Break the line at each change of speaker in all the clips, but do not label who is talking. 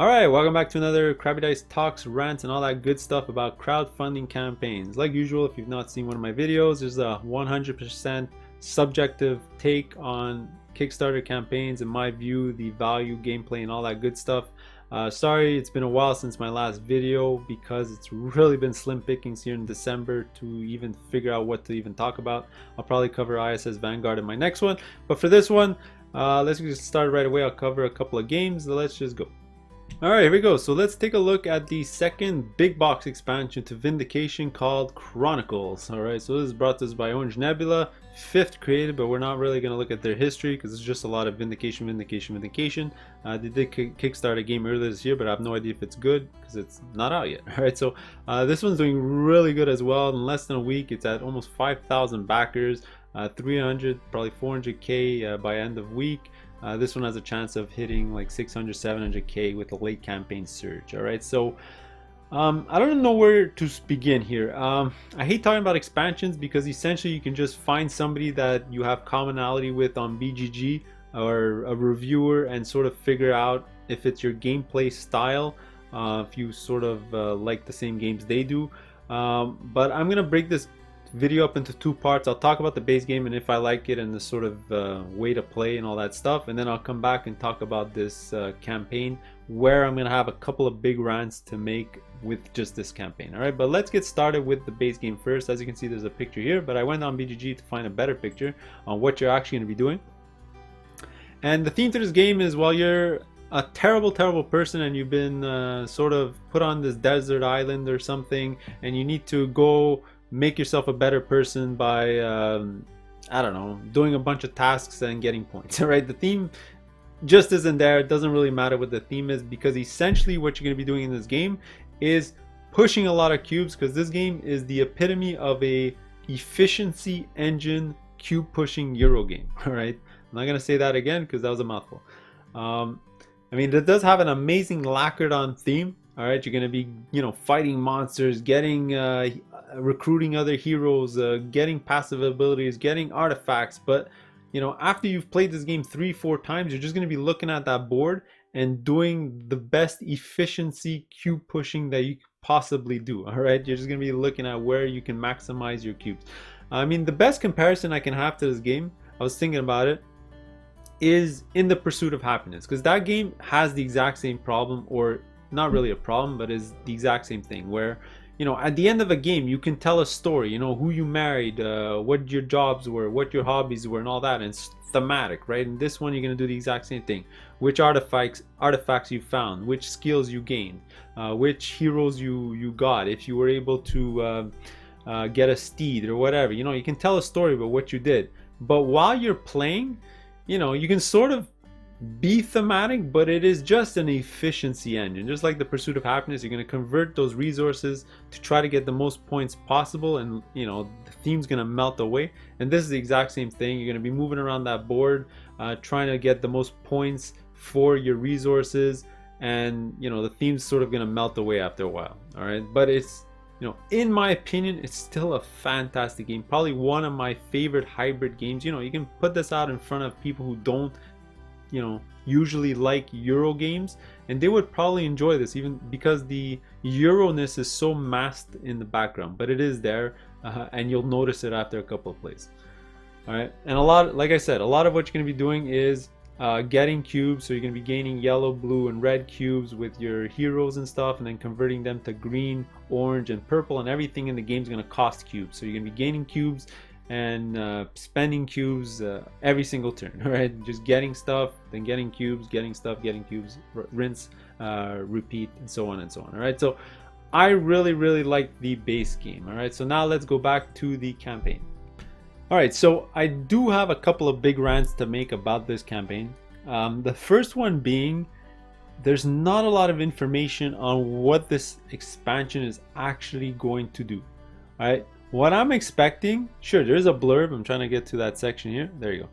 Alright, welcome back to another Crabby Dice Talks, Rants, and all that good stuff about crowdfunding campaigns. Like usual, if you've not seen one of my videos, there's a 100% subjective take on Kickstarter campaigns, in my view, the value, gameplay, and all that good stuff. Sorry, it's been a while since my last video because it's really been slim pickings here in December to even figure out what to even talk about. I'll probably cover ISS Vanguard in my next one, but for this one, let's get started right away. I'll cover a couple of games, so let's just go. Alright, here we go. So let's take a look at the second big box expansion to Vindication called Chronicles. Alright, so this is brought to us by Orange Nebula, 5th created, but we're not really going to look at their history because it's just a lot of Vindication. They did kickstart a game earlier this year, but I have no idea if it's good because it's not out yet. Alright, so this one's doing really good as well. In less than a week, it's at almost 5,000 backers, 300, probably 400k by end of week. This one has a chance of hitting like 600, 700k with a late campaign surge. All right, so I don't know where to begin here. I hate talking about expansions because essentially you can just find somebody that you have commonality with on BGG or a reviewer and sort of figure out if it's your gameplay style, if you sort of like the same games they do. But I'm gonna break this video up into two parts. I'll talk about the base game and if I like it and the sort of way to play and all that stuff, and then I'll come back and talk about this campaign where I'm gonna have a couple of big rants to make with just this campaign. All right, but let's get started with the base game first. As you can see, there's a picture here, but I went on BGG to find a better picture on what you're actually going to be doing. And the theme to this game is, while you're a terrible person and you've been sort of put on this desert island or something, and you need to go make yourself a better person by I don't know, doing a bunch of tasks and getting points. All right, the theme just isn't there. It doesn't really matter what the theme is, because essentially what you're going to be doing in this game is pushing a lot of cubes, because this game is the epitome of a efficiency engine cube pushing Euro game. All right, I'm not going to say that again because that was a mouthful. I mean, it does have an amazing lacquered on theme. All right, you're going to be, you know, fighting monsters, getting recruiting other heroes, getting passive abilities, getting artifacts. But you know, after you've played this game 3-4 times, you're just going to be looking at that board and doing the best efficiency cube pushing that you could possibly do. All right, you're just going to be looking at where you can maximize your cubes. I mean, the best comparison I can have to this game, I was thinking about it, is in The Pursuit of Happiness, because that game has the exact same problem, or not really a problem, but is the exact same thing, where, you know, at the end of a game you can tell a story, you know, who you married, what your jobs were, what your hobbies were, and all that, and it's thematic, right? In this one you're going to do the exact same thing. Which artifacts you found, which skills you gained, which heroes you got, if you were able to get a steed or whatever. You know, you can tell a story about what you did, but while you're playing, you know, you can sort of be thematic, but it is just an efficiency engine. Just like The Pursuit of Happiness, you're going to convert those resources to try to get the most points possible, and you know, the theme's going to melt away. And this is the exact same thing. You're going to be moving around that board, trying to get the most points for your resources, and you know, the theme's sort of going to melt away after a while. All right, but it's, you know, in my opinion, it's still a fantastic game. Probably one of my favorite hybrid games. You know, you can put this out in front of people who don't, you know, usually like Euro games, and they would probably enjoy this, even because the Euro-ness is so masked in the background, but it is there, and you'll notice it after a couple of plays. All right, and a lot, like I said, a lot of what you're going to be doing is getting cubes. So you're going to be gaining yellow, blue, and red cubes with your heroes and stuff, and then converting them to green, orange, and purple, and everything in the game is going to cost cubes. So you're going to be gaining cubes and spending cubes every single turn. All right, just getting stuff, then getting cubes, getting stuff, getting cubes, rinse, repeat, and so on and so on. All right, so I really like the base game. All right, so now let's go back to the campaign. All right, so I do have a couple of big rants to make about this campaign. The first one being, there's not a lot of information on what this expansion is actually going to do. All right, what I'm expecting, sure, there's a blurb. I'm trying to get to that section here. There you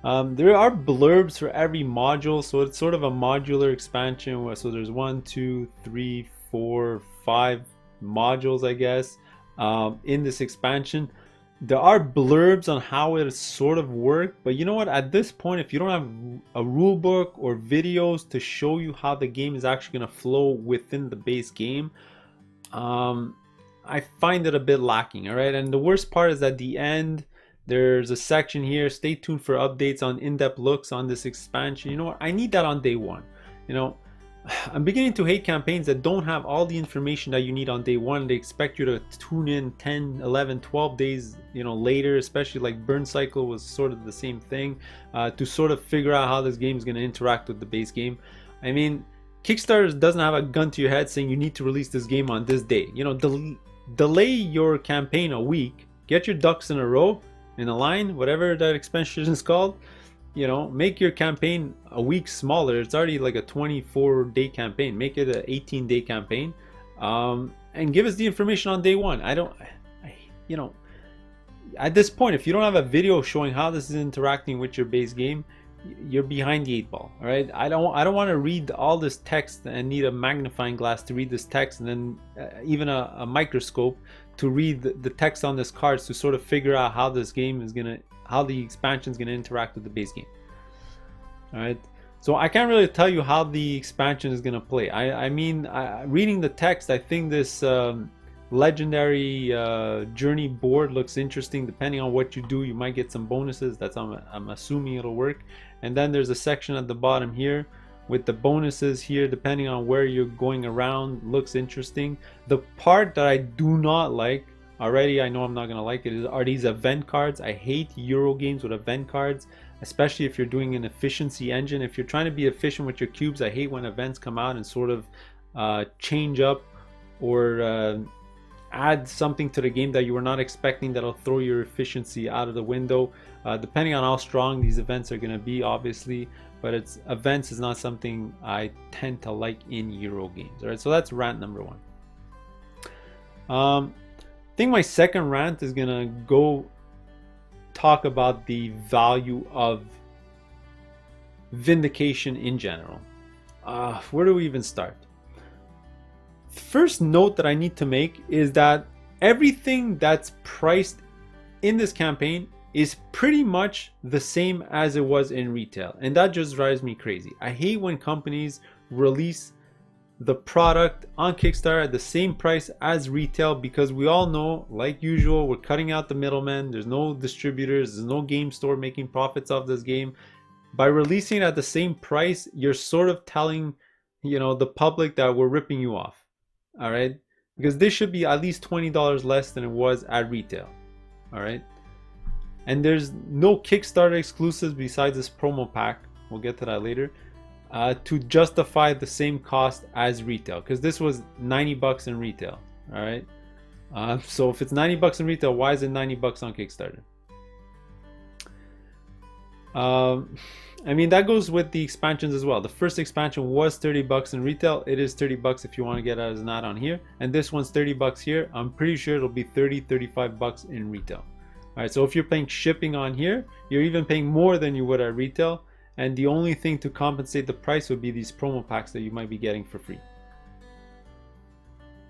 go. There are blurbs for every module, so it's sort of a modular expansion. So there's 1, 2, 3, 4, 5 modules, I guess, in this expansion. There are blurbs on how it sort of work, but you know what? At this point, if you don't have a rule book or videos to show you how the game is actually going to flow within the base game, I find it a bit lacking. All right, and the worst part is at the end, there's a section here. Stay tuned for updates on in-depth looks on this expansion. You know what? I need that on day one. You know, I'm beginning to hate campaigns that don't have all the information that you need on day one. They expect you to tune in 10, 11, 12 days, you know, later, especially like Burn Cycle was sort of the same thing, to sort of figure out how this game is going to interact with the base game. I mean, Kickstarter doesn't have a gun to your head saying you need to release this game on this day. You know, delay your campaign a week, get your ducks in a row, in a line, whatever that expansion is called. You know, make your campaign a week smaller. It's already like a 24-day campaign. Make it an 18-day campaign, and give us the information on day one. You know, at this point, if you don't have a video showing how this is interacting with your base game, you're behind the 8 ball. All right, I don't want to read all this text and need a magnifying glass to read this text, and then even a microscope to read the text on this cards to sort of figure out how this game is gonna, how the expansion is gonna interact with the base game. All right, so I can't really tell you how the expansion is gonna play. I mean, reading the text, I think this legendary journey board looks interesting. Depending on what you do, you might get some bonuses. That's I'm assuming it'll work. And then there's a section at the bottom here with the bonuses here, depending on where you're going around. Looks interesting. The part that I do not like, already I know I'm not gonna like it, are these event cards. I hate Euro games with event cards, especially if you're doing an efficiency engine. If you're trying to be efficient with your cubes, I hate when events come out and sort of change up or add something to the game that you were not expecting, that'll throw your efficiency out of the window, depending on how strong these events are going to be, obviously. But events is not something I tend to like in Euro games. All right, so that's rant number one. I think my second rant is gonna go talk about the value of Vindication in general. Where do we even start? First note that I need to make is that everything that's priced in this campaign is pretty much the same as it was in retail, and that just drives me crazy. I hate when companies release the product on Kickstarter at the same price as retail, because we all know, like usual, we're cutting out the middlemen. There's no distributors, there's no game store making profits off this game. By releasing it at the same price, you're sort of telling, you know, the public that we're ripping you off. All right, because this should be at least $20 less than it was at retail. All right, and there's no Kickstarter exclusives besides this promo pack. We'll get to that later, to justify the same cost as retail, because this was 90 bucks in retail. All right, so if it's 90 bucks in retail, why is it 90 bucks on Kickstarter? I mean, that goes with the expansions as well. The first expansion was 30 bucks in retail. It is 30 bucks if you want to get it as an add-on here. And this one's 30 bucks here. I'm pretty sure it'll be 30, 35 bucks in retail. All right, so if you're paying shipping on here, you're even paying more than you would at retail. And the only thing to compensate the price would be these promo packs that you might be getting for free.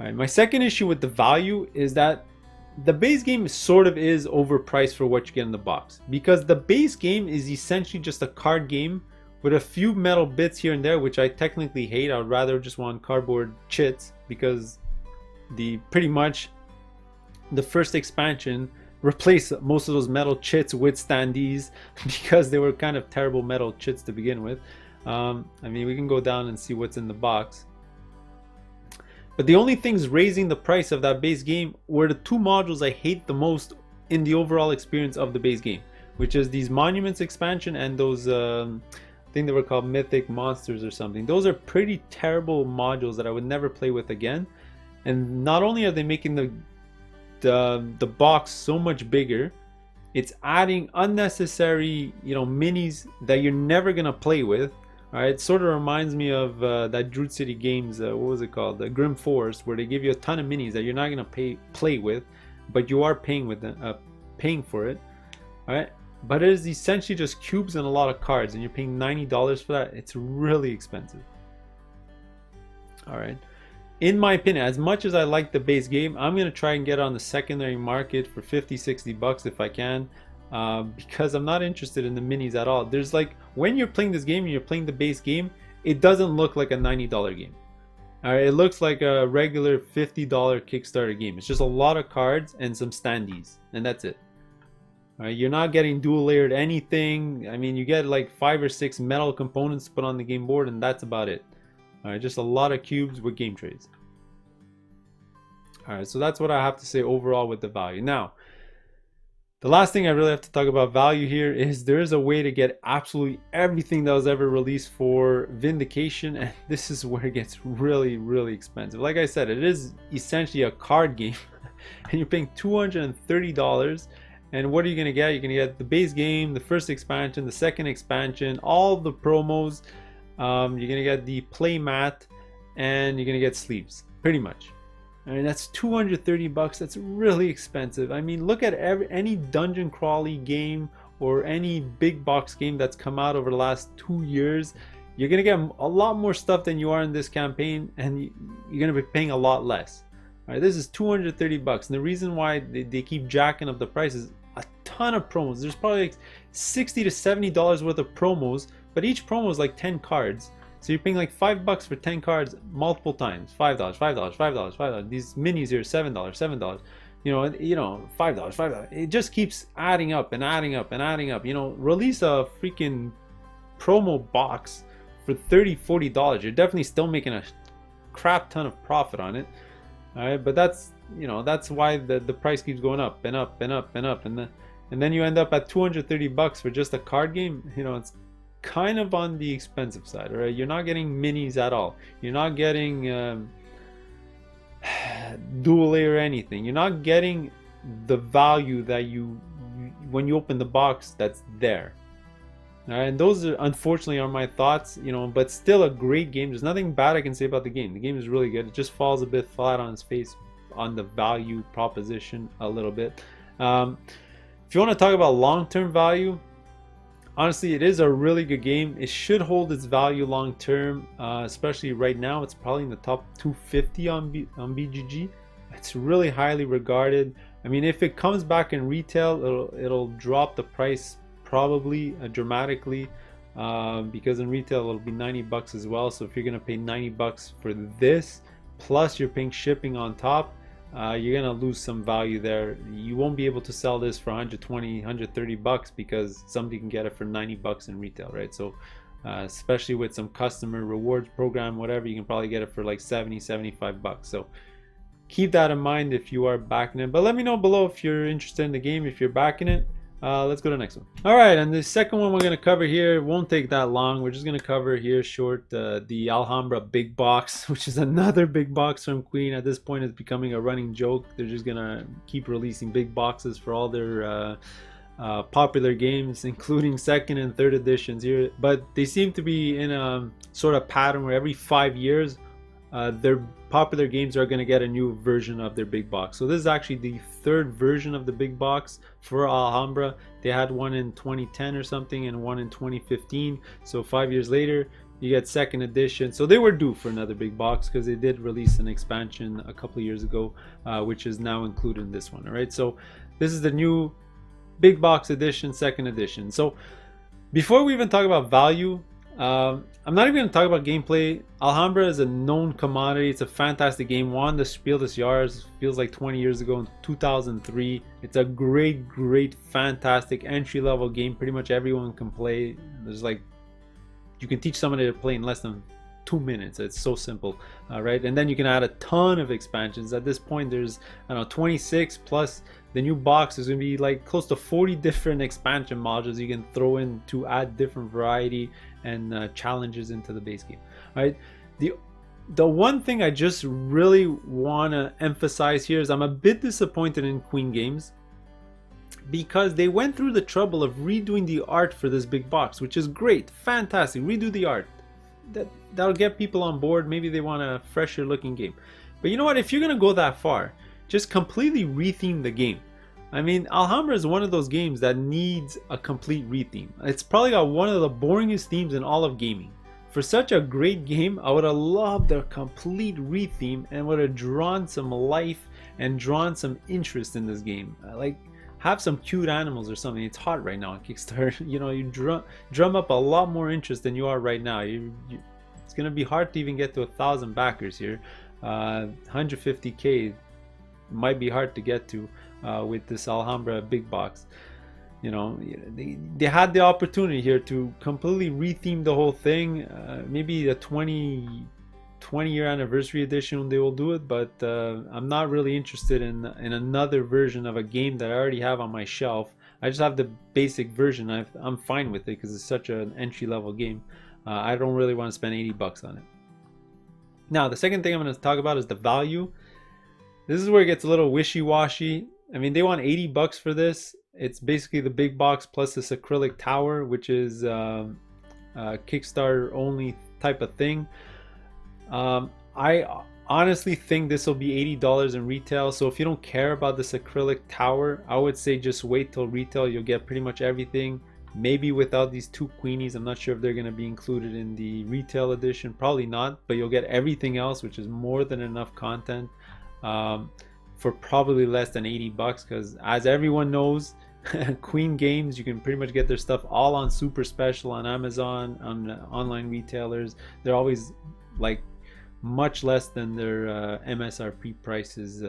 All right, my second issue with the value is that the base game sort of is overpriced for what you get in the box, because the base game is essentially just a card game with a few metal bits here and there, which I technically hate. I would rather just want cardboard chits, because pretty much the first expansion replaced most of those metal chits with standees because they were kind of terrible metal chits to begin with. I mean, we can go down and see what's in the box. But the only things raising the price of that base game were the two modules I hate the most in the overall experience of the base game, which is these Monuments expansion and those, I think they were called Mythic Monsters or something. Those are pretty terrible modules that I would never play with again. And not only are they making the box so much bigger, it's adding unnecessary, you know, minis that you're never gonna play with. Alright, it sort of reminds me of that Druid City Games, what was it called? The Grim Forest, where they give you a ton of minis that you're not going to play with, but you are paying for it. Alright, but it is essentially just cubes and a lot of cards, and you're paying $90 for that. It's really expensive. Alright, in my opinion, as much as I like the base game, I'm gonna try and get on the secondary market for 50-60 bucks if I can, because I'm not interested in the minis at all. There's like, when you're playing this game and you're playing the base game, it doesn't look like a $90 game. All right, it looks like a regular $50 Kickstarter game. It's just a lot of cards and some standees, and that's it. All right, you're not getting dual layered anything. I mean, you get like 5 or 6 metal components to put on the game board, and that's about it. All right, just a lot of cubes with game trays. All right, so that's what I have to say overall with the value. Now, the last thing I really have to talk about value here is there is a way to get absolutely everything that was ever released for Vindication, and this is where it gets really, really expensive. Like I said, it is essentially a card game, and you're paying $230. And what are you going to get? You're going to get the base game, the first expansion, the second expansion, all the promos. You're going to get the play mat, and you're going to get sleeves, pretty much. I mean, that's 230 bucks. That's really expensive. I mean, look at any dungeon crawly game or any big box game that's come out over the last 2 years. You're going to get a lot more stuff than you are in this campaign, and you're going to be paying a lot less. All right, this is 230 bucks. And the reason why they keep jacking up the price is a ton of promos. There's probably like $60 to $70 worth of promos, but each promo is like 10 cards. So you're paying like $5 for 10 cards multiple times. $5, $5, $5, $5. These minis here, $7, $7. You know, $5, $5. It just keeps adding up and adding up and adding up. You know, release a freaking promo box for $30, $40. You're definitely still making a crap ton of profit on it. All right, but that's, you know, that's why the price keeps going up and up and up and up, and then you end up at 230 bucks for just a card game. You know, it's kind of on the expensive side. All right, you're not getting minis at all. You're not getting dual layer anything. You're not getting the value that you when you open the box that's there. All right, and those are, unfortunately, are my thoughts, you know, but still a great game. There's nothing bad I can say about the game. The game is really good. It just falls a bit flat on its face on the value proposition a little bit. If you want to talk about long-term value, honestly, it is a really good game. It should hold its value long-term, especially right now. It's probably in the top 250 on BGG. It's really highly regarded. I mean, if it comes back in retail, it'll drop the price probably dramatically, because in retail it'll be 90 bucks as well. So if you're gonna pay 90 bucks for this, plus you're paying shipping on top, you're gonna lose some value there. You won't be able to sell this for 120, 130 bucks because somebody can get it for 90 bucks in retail, right? So especially with some customer rewards program, whatever, you can probably get it for like 70, 75 bucks. So keep that in mind if you are backing it. But let me know below if you're interested in the game, if you're backing it. Let's go to the next one. All right, and the second one we're going to cover here won't take that long. We're just going to cover here short the Alhambra big box, which is another big box from Queen. At this point, it's becoming a running joke. They're just going to keep releasing big boxes for all their popular games, including second and third editions here. But they seem to be in a sort of pattern where every 5 years their popular games are going to get a new version of their big box. So this is actually the third version of the big box for Alhambra. They had one in 2010 or something and one in 2015. So 5 years later you get second edition. So they were due for another big box because they did release an expansion a couple of years ago, which is now included in this one. All right, so this is the new big box edition, second edition. So before we even talk about value, I'm not even going to talk about gameplay. Alhambra is a known commodity. It's a fantastic game. Won the Spiel des Jahres, feels like 20 years ago, in 2003. It's a great, fantastic entry-level game. Pretty much everyone can play. There's like, you can teach somebody to play in less than 2 minutes. It's so simple, right? And then you can add a ton of expansions. At this point, there's, I don't know, 26 plus the new box. Is going to be like close to 40 different expansion modules you can throw in to add different variety and challenges into the base game. All right, the one thing I just really want to emphasize here is I'm a bit disappointed in Queen Games because they went through the trouble of redoing the art for this big box, which is great, fantastic. Redo the art. That'll get people on board. Maybe they want a fresher looking game. But you know what? If you're gonna go that far, just completely retheme the game. I mean, Alhambra is one of those games that needs a complete retheme. It's probably got one of the boringest themes in all of gaming. For such a great game, I would have loved a complete retheme and would have drawn some life and drawn some interest in this game. Like, have some cute animals or something. It's hot right now on Kickstarter. You know, you drum up a lot more interest than you are right now. It's gonna be hard to even get to 1,000 backers here. 150k might be hard to get to with this Alhambra big box. You know, they had the opportunity here to completely retheme the whole thing. Maybe a 20-year anniversary edition they will do it, but I'm not really interested in another version of a game that I already have on my shelf. I just have the basic version. I'm fine with it because it's such an entry-level game. I don't really want to spend 80 bucks on it. Now, the second thing I'm going to talk about is the value. This is where it gets a little wishy-washy. I mean, they want 80 bucks for this. It's basically the big box plus this acrylic tower, which is Kickstarter only type of thing. I honestly think this will be $80 in retail. So if you don't care about this acrylic tower, I would say just wait till retail. You'll get pretty much everything. Maybe without these two queenies. I'm not sure if they're going to be included in the retail edition. Probably not, but you'll get everything else, which is more than enough content for probably less than 80 bucks. Because as everyone knows, Queen Games, you can pretty much get their stuff all on super special on Amazon, on online retailers. They're always like much less than their MSRP prices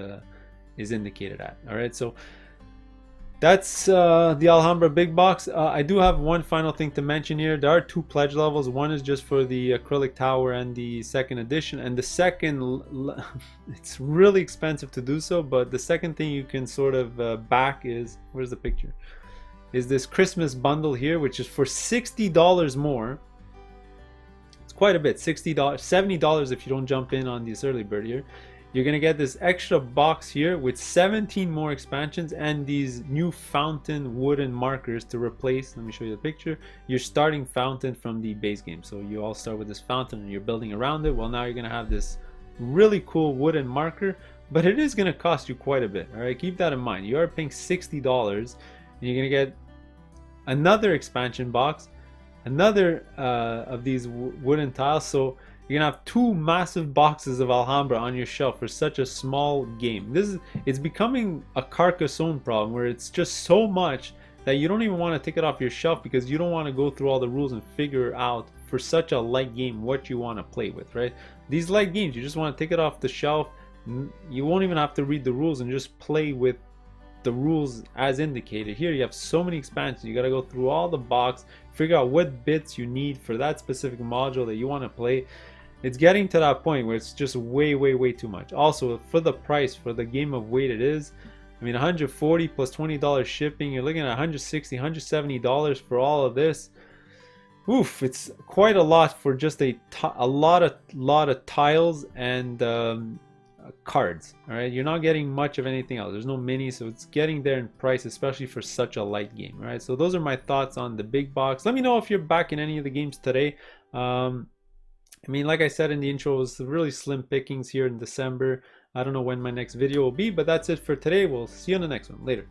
is indicated at. All right, so that's the Alhambra big box. I do have one final thing to mention here. There are two pledge levels. One is just for the acrylic tower and the second edition, and the second it's really expensive to do so, but the second thing you can sort of back is, where's the picture, is this Christmas bundle here, which is for $60 more. It's quite a bit. $60, $70 if you don't jump in on this early bird here. You're gonna get this extra box here with 17 more expansions and these new fountain wooden markers to replace, let me show you the picture, your starting fountain from the base game. So you all start with this fountain and you're building around it. Well, now you're gonna have this really cool wooden marker, but it is gonna cost you quite a bit. All right, keep that in mind. You are paying $60 and you're gonna get another expansion box, another of these wooden tiles. So you're gonna have two massive boxes of Alhambra on your shelf for such a small game. It's becoming a Carcassonne problem where it's just so much that you don't even want to take it off your shelf because you don't want to go through all the rules and figure out for such a light game what you want to play with, right? These light games, you just want to take it off the shelf. You won't even have to read the rules and just play with the rules as indicated. Here you have so many expansions. You got to go through all the box, figure out what bits you need for that specific module that you want to play. It's getting to that point where it's just way too much. Also, for the price, for the game of weight it is, I mean, $140 plus $20 shipping, you're looking at $160, $170 for all of this. Oof, it's quite a lot for just a lot of tiles and cards. All right, you're not getting much of anything else. There's no mini, so it's getting there in price, especially for such a light game. All right, so those are my thoughts on the big box. Let me know if you're back in any of the games today. I mean, like I said in the intro, it was really slim pickings here in December. I don't know when my next video will be, but that's it for today. We'll see you on the next one. Later.